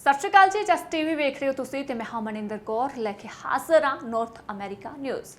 ਸਤਿ ਸ਼੍ਰੀ ਅਕਾਲ ਜੀ, ਜਸ ਟੀਵੀ ਵੇਖ ਰਹੇ ਹੋ ਤੁਸੀਂ ਤੇ ਮੈਂ ਹਾਂ ਮਨਿੰਦਰ ਕੌਰ ਲੈ ਕੇ ਹਾਜ਼ਰ ਹਾਂ north America news.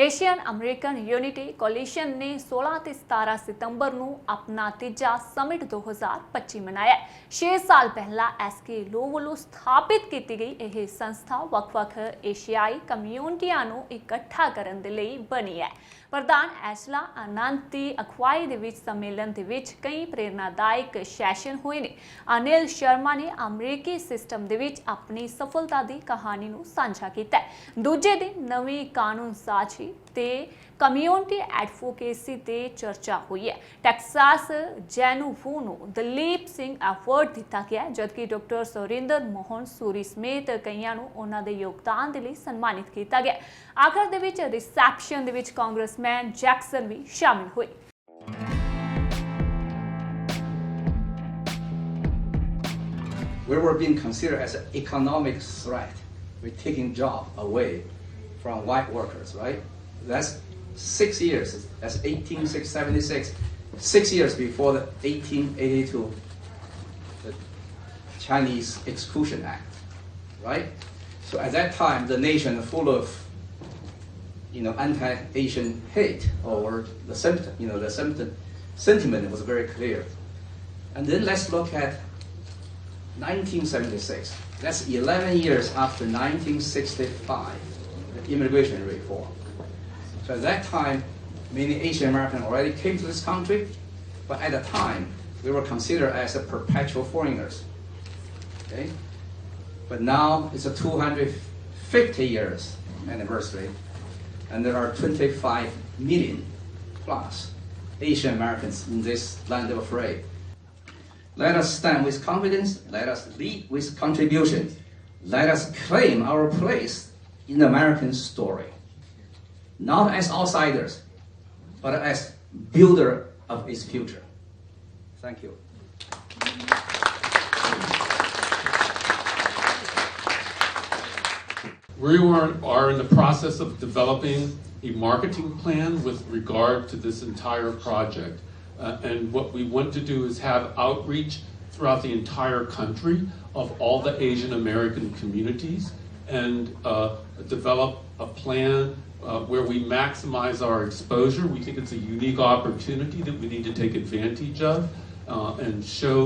Asian American unity coalition ਨੇ 16 ਤੇ 17 ਸਤੰਬਰ ਨੂੰ ਆਪਣਾ ਤੀਜਾ ਸਮਿਟ 2025 ਮਨਾਇਆ। 6 ਸਾਲ ਪਹਿਲਾਂ ਐਸਕੇ ਵੱਲੋਂ ਸਥਾਪਿਤ ਕੀਤੀ ਗਈ ਇਹ ਸੰਸਥਾ ਵੱਖ-ਵੱਖ ਏਸ਼ੀਆਈ ਕਮਿਊਨਿਟੀਆਂ ਨੂੰ ਇਕੱਠਾ ਕਰਨ ਦੇ ਲਈ ਬਣੀ ਹੈ। ਪ੍ਰਧਾਨ ਐਸ਼ਲਾ ਅਨੰਤੀ ਅਖਵਾਈ ਦੇ ਵਿੱਚ ਸੰਮੇਲਨ ਦੇ ਵਿੱਚ ਕਈ ਪ੍ਰੇਰਨਾਦਾਇਕ ਸੈਸ਼ਨ ਹੋਏ ਨੇ। ਅਨਿਲ ਸ਼ਰਮਾ ਨੇ ਅਮਰੀਕੀ ਸਿਸਟਮ ਦੇ ਵਿੱਚ ਆਪਣੀ ਸਫਲਤਾ ਦੀ ਕਹਾਣੀ ਨੂੰ ਸਾਂਝਾ ਕੀਤਾ। ਦੂਜੇ ਦਿਨ ਨਵੀਂ ਕਾਨੂੰਨ ਸਾਜ਼ੀ ਤੇ ਕਮਿਊਨਿਟੀ ਐਡਵੋਕੇਸੀ ਤੇ ਚਰਚਾ ਹੋਈ ਹੈ। ਟੈਕਸਾਸ ਜੈਨੂਵੂ ਨੂੰ ਦਲੀਪ ਸਿੰਘ ਅਵਾਰਡ ਦਿੱਤਾ ਗਿਆ, ਜਦਕਿ ਡਾਕਟਰ ਸੁਰਿੰਦਰ ਮੋਹਨ ਸੂਰੀ ਸਮੇਤ ਕਈਆਂ ਨੂੰ ਉਹਨਾਂ ਦੇ ਯੋਗਦਾਨ ਦੇ ਲਈ ਸਨਮਾਨਿਤ ਕੀਤਾ ਗਿਆ। ਆਖਰ ਦੇ ਵਿੱਚ ਰਿਸੈਪਸ਼ਨ ਦੇ ਵਿੱਚ ਕਾਂਗਰਸਮੈਨ ਜੈਕਸਨ ਵੀ ਸ਼ਾਮਿਲ ਹੋਏ। We were being considered as an economic threat. We're taking jobs away from white workers, right? That's 6 years. That's 1876. 6 years before the 1882 the Chinese Exclusion Act, right? So at that time, the nation full of anti-Asian hate, or the sentiment was very clear. And then let's look at 1976. That's 11 years after 1965, the immigration reform. So at that time, many Asian Americans already came to this country, but at the time, we were considered as a perpetual foreigners. Okay? But now it's a 250 years anniversary, and there are 25 million plus Asian Americans in this land of free. Let us stand with confidence. Let us lead with contribution. Let us claim our place in the American story, not as outsiders, but as builder of its future. Thank you. We are in the process of developing a marketing plan with regard to this entire project. And what we want to do is have outreach throughout the entire country of all the Asian American communities and develop a plan where we maximize our exposure. We think it's a unique opportunity that we need to take advantage of and show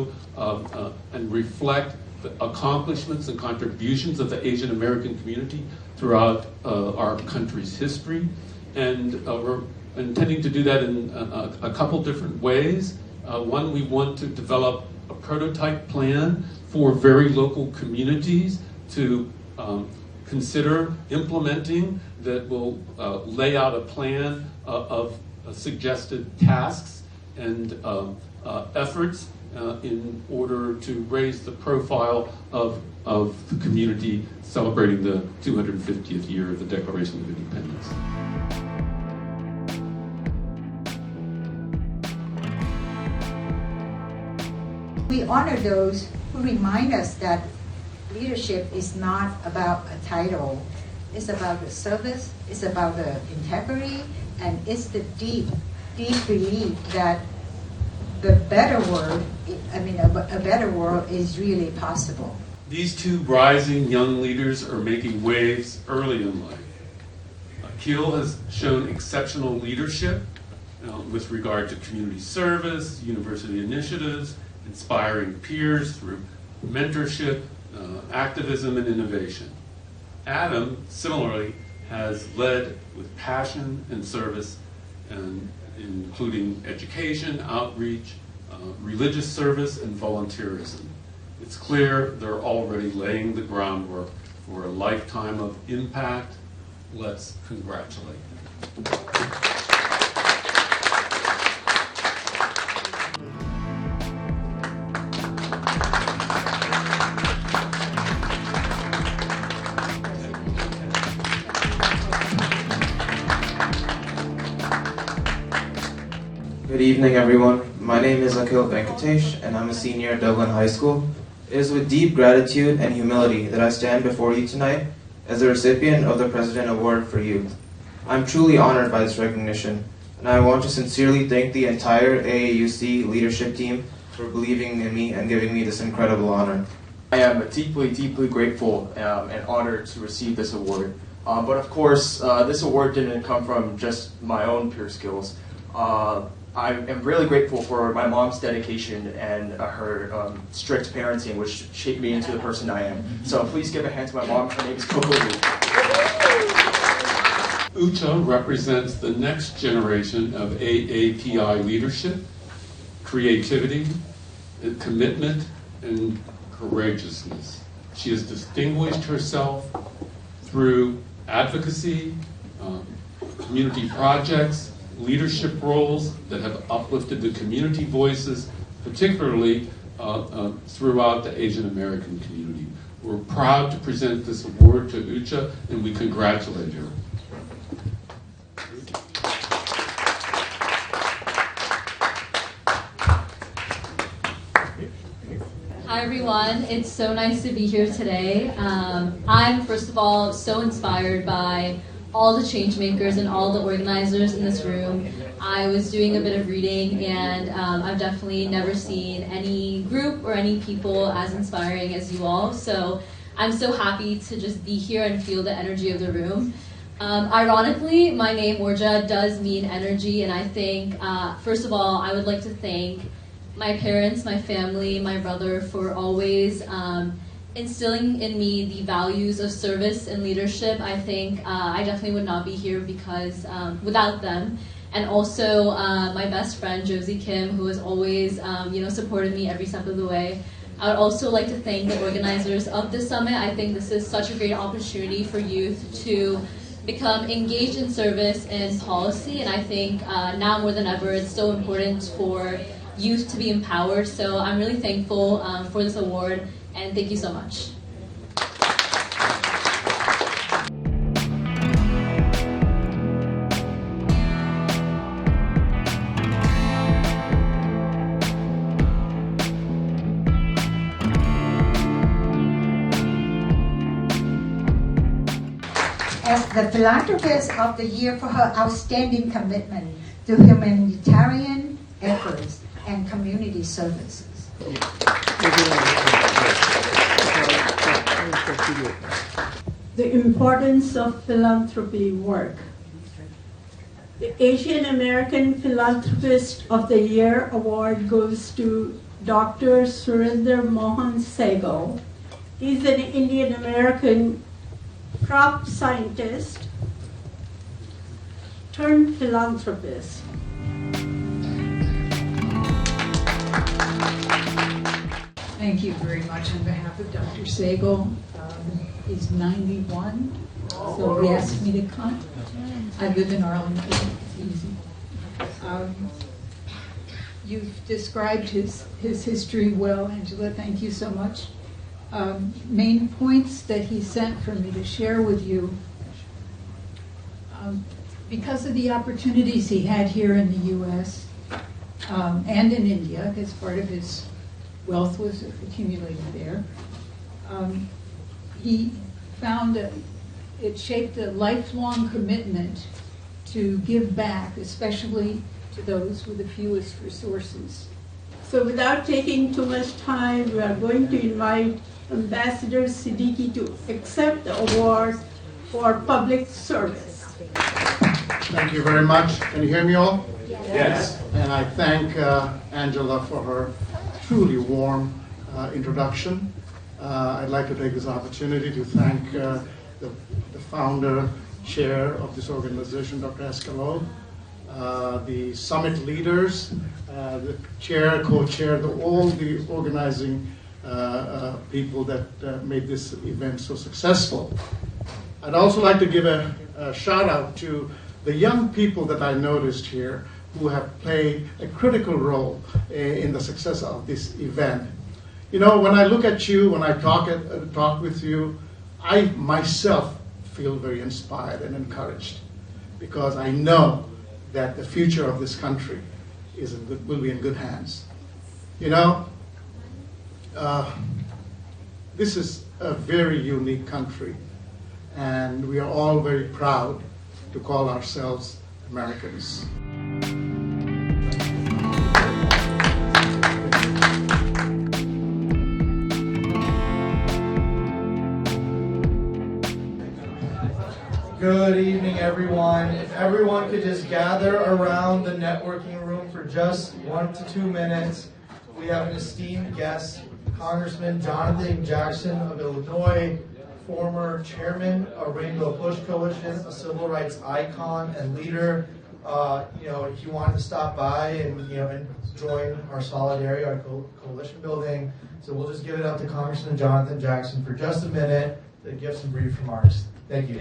and reflect the accomplishments and contributions of the Asian American community throughout our country's history. And we're intending to do that in a couple different ways. One, we want to develop a prototype plan for very local communities to consider implementing, that will lay out a plan of suggested tasks and efforts in order to raise the profile of the community celebrating the 250th year of the Declaration of Independence. We honor those who remind us that leadership is not about a title. It's about the service, it's about the integrity, and it's the deep belief that the better world, a better world is really possible. These two rising young leaders are making waves early in life. Akil has shown exceptional leadership with regard to community service, university initiatives, inspiring peers through mentorship, activism, and innovation. Adam, similarly, has led with passion and service, and including education, outreach, religious service, and volunteerism. It's clear they're already laying the groundwork for a lifetime of impact. Let's congratulate them. Good evening, everyone. My name is Akil Venkatesh, and I'm a senior at Dublin High School. It is with deep gratitude and humility that I stand before you tonight as the recipient of the President Award for Youth. I'm truly honored by this recognition, and I want to sincerely thank the entire AAUC leadership team for believing in me and giving me this incredible honor. I am deeply, deeply grateful and honored to receive this award. But of course, this award didn't come from just my own pure skills. I am really grateful for my mom's dedication and her strict parenting, which shaped me into the person I am. So please give a hand to my mom. Her name is Coco Lee. UCHA represents the next generation of AAPI leadership, creativity, and commitment, and courageousness. She has distinguished herself through advocacy, community projects, leadership roles that have uplifted the community voices, particularly throughout the Asian American community. We're proud to present this award to UCHA, and we congratulate her. Hi everyone, it's so nice to be here today. I'm first of all so inspired by all the change makers and all the organizers in this room. I was doing a bit of reading and I've definitely never seen any group or any people as inspiring as you all. So I'm so happy to just be here and feel the energy of the room. Ironically, my name Orja does mean energy, and I think first of all I would like to thank my parents, my family, my brother for always instilling in me the values of service and leadership. I think I definitely would not be here because without them. And also my best friend Josie Kim, who has always supported me every step of the way. I would also like to thank the organizers of this summit. I think this is such a great opportunity for youth to become engaged in service and policy, and I think now more than ever it's so important for youth to be empowered. So I'm really thankful for this award, and thank you so much. As the Philanthropist of the Year for her outstanding commitment to humanitarian efforts and community services. The importance of philanthropy work. The Asian American Philanthropist of the Year award goes to Dr. Surinder Mohan Sehgal. He's an Indian American crop scientist turned philanthropist. Thank you very much on behalf of Dr. Sehgal. He's 91, so he asked me to come. I live in Arlington. It's easy. You've described his history well, Angela. Thank you so much. Main points that he sent for me to share with you. Because of the opportunities he had here in the U.S. And in India, because part of his wealth was accumulated there, he found it shaped a lifelong commitment to give back, especially to those with the fewest resources. So without taking too much time, we are going to invite Ambassador Siddiqui to accept the award for public service. Thank you very much. Can you hear me all? Yes. And I thank Angela for her truly warm introduction. I'd like to take this opportunity to thank the founder, chair of this organization, Dr. Escalon, the summit leaders, the chair, co-chair, all the organizing people that made this event so successful. I'd also like to give a shout out to the young people that I noticed here who have played a critical role in the success of this event. You know, when I look at you, when I talk with you, I myself feel very inspired and encouraged because I know that the future of this country will be in good hands. You know, this is a very unique country, and we are all very proud to call ourselves Americans. everyone. If everyone could just gather around the networking room for just 1 to 2 minutes. We have an esteemed guest, Congressman Jonathan Jackson of Illinois, former chairman of Rainbow Push Coalition, a civil rights icon and leader. He wanted to stop by and join our solidarity, our coalition building. So we'll just give it up to Congressman Jonathan Jackson for just a minute to give some brief remarks. Thank you.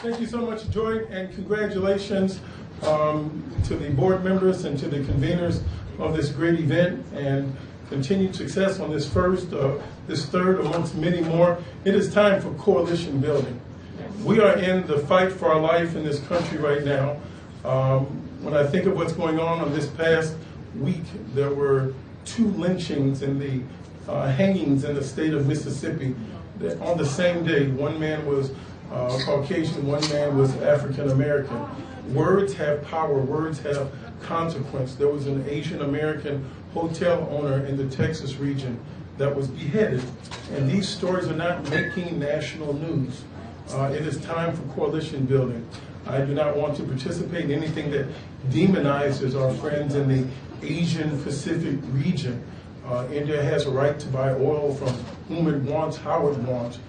Thank you so much, Joy, and congratulations to the board members and to the conveners of this great event, and continued success on this third amongst many more. It is time for coalition building. We are in the fight for our life in this country right now. When I think of what's going on this past week, there were 2 lynchings and the hangings in the state of Mississippi on the same day. One man was Caucasian, one man was African American. Words have power, words have consequence. There was an Asian American hotel owner in the Texas region that was beheaded, and these stories are not making national news. It is time for coalition building. I do not want to participate in anything that demonizes our friends in the Asian Pacific region. India has a right to buy oil from whom it wants, how it wants.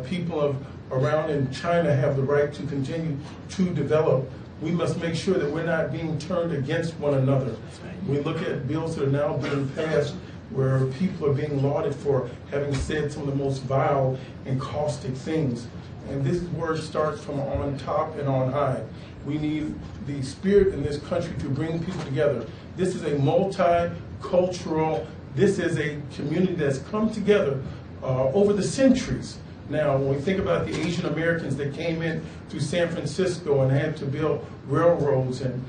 People around in China have the right to continue to develop. We must make sure that we're not being turned against one another. We look at bills that are now being passed where people are being lauded for having said some of the most vile and caustic things. And this word starts from on top and on high. We need the spirit in this country to bring people together. This is a multicultural, this is a community that's come together over the centuries. Now, when we think about the Asian Americans that came in through San Francisco and had to build railroads and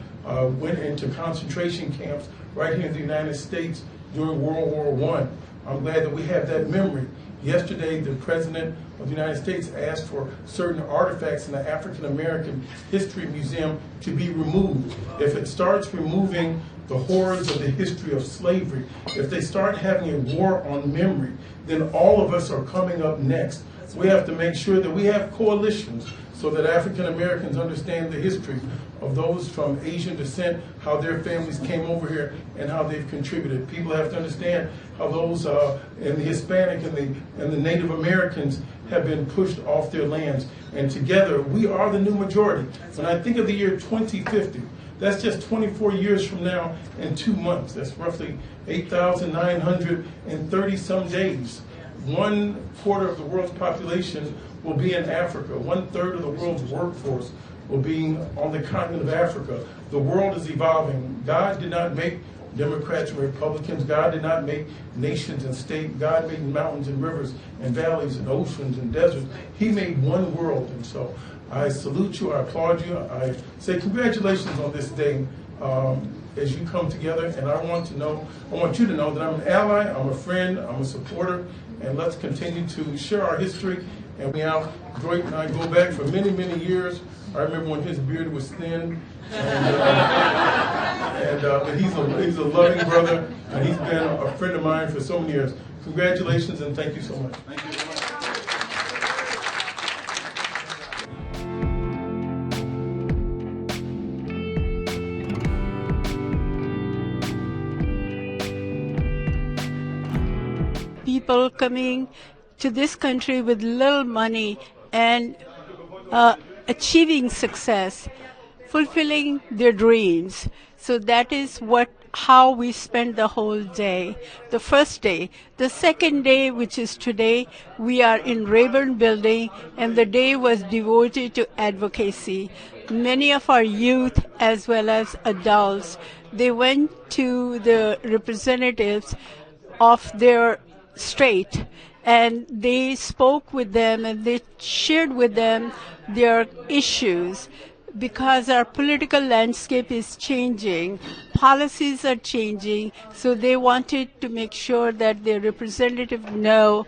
went into concentration camps right here in the United States during World War I, I'm glad that we have that memory. Yesterday, the President of the United States asked for certain artifacts in the African American History Museum to be removed. If it starts removing the horrors of the history of slavery, if they start having a war on memory, then all of us are coming up next. We have to make sure that we have coalitions so that African Americans understand the history of those from Asian descent, how their families came over here and how they've contributed. People have to understand how those in the Hispanic and the Native Americans have been pushed off their lands. And together, we are the new majority. When I think of the year 2050, that's just 24 years from now and 2 months. That's roughly 8,930 some days. 1/4 of the world's population will be in Africa. 1/3 of the world's workforce will be on the continent of Africa. The world is evolving. God did not make Democrats and Republicans. God did not make nations and states. God made mountains and rivers and valleys and oceans and deserts. He made one world. And so I salute you. I applaud you. I say congratulations on this day as you come together. And I want you to know that I'm an ally, I'm a friend, I'm a supporter. And let's continue to share our history. And we out. Dwight and I go back for many, many years. I remember when his beard was thin. But he's a loving brother, and he's been a friend of mine for so many years. Congratulations, and thank you so much. Thank you. People coming to this country with little money and achieving success, fulfilling their dreams. So that is how we spend the whole day. The first day. The second day, which is today, we are in Rayburn Building, and the day was devoted to advocacy. Many of our youth, as well as adults, they went to the representatives of their state, and they spoke with them and they shared with them their issues, because our political landscape is changing, policies are changing, so they wanted to make sure that their representatives know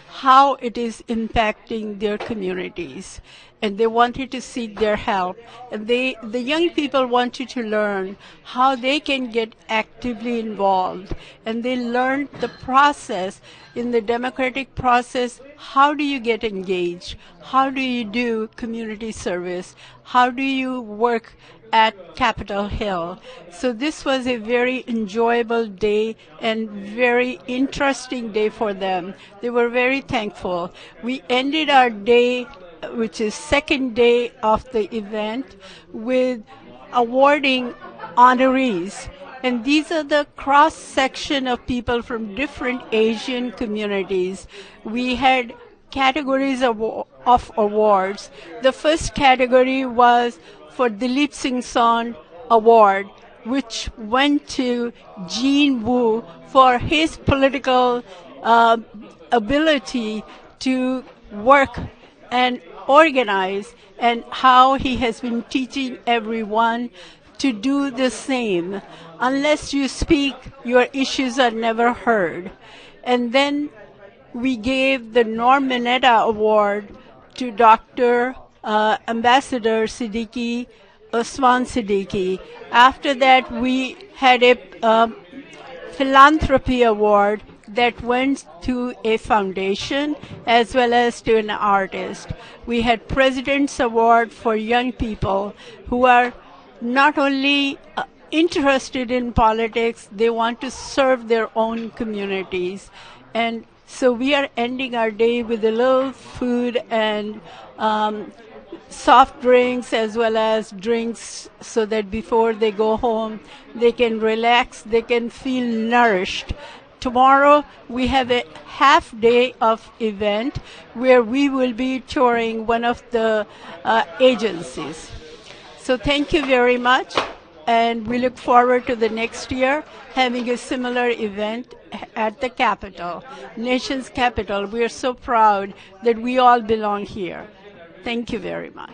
how it is impacting their communities, and they wanted to seek their help. And the young people wanted to learn how they can get actively involved, and they learned the process in the democratic process, how do you get engaged? How do you do community service? How do you work at Capitol Hill? So this was a very enjoyable day and very interesting day for them. They were very thankful. We ended our day, which is second day of the event, with awarding honorees. And these are the cross section of people from different Asian communities. We had categories of awards. The first category was for Dilip Singh Son Award, which went to Jean Wu for his political ability to work and organize, and how he has been teaching everyone to do the same. Unless you speak, your issues are never heard. And then we gave the Norm Mineta Award to Dr. Ambassador Siddiqui, Osman Siddiqui. After that, we had a philanthropy award that went to a foundation as well as to an artist. We had President's Award for young people who are not only interested in politics, they want to serve their own communities. And so we are ending our day with a little food and soft drinks as well as drinks, so that before they go home, they can relax, they can feel nourished. Tomorrow we have a half day of event where we will be touring one of the agencies. So thank you very much, and we look forward to the next year having a similar event at the Capitol, nation's capital. We are so proud that we all belong here. Thank you very much.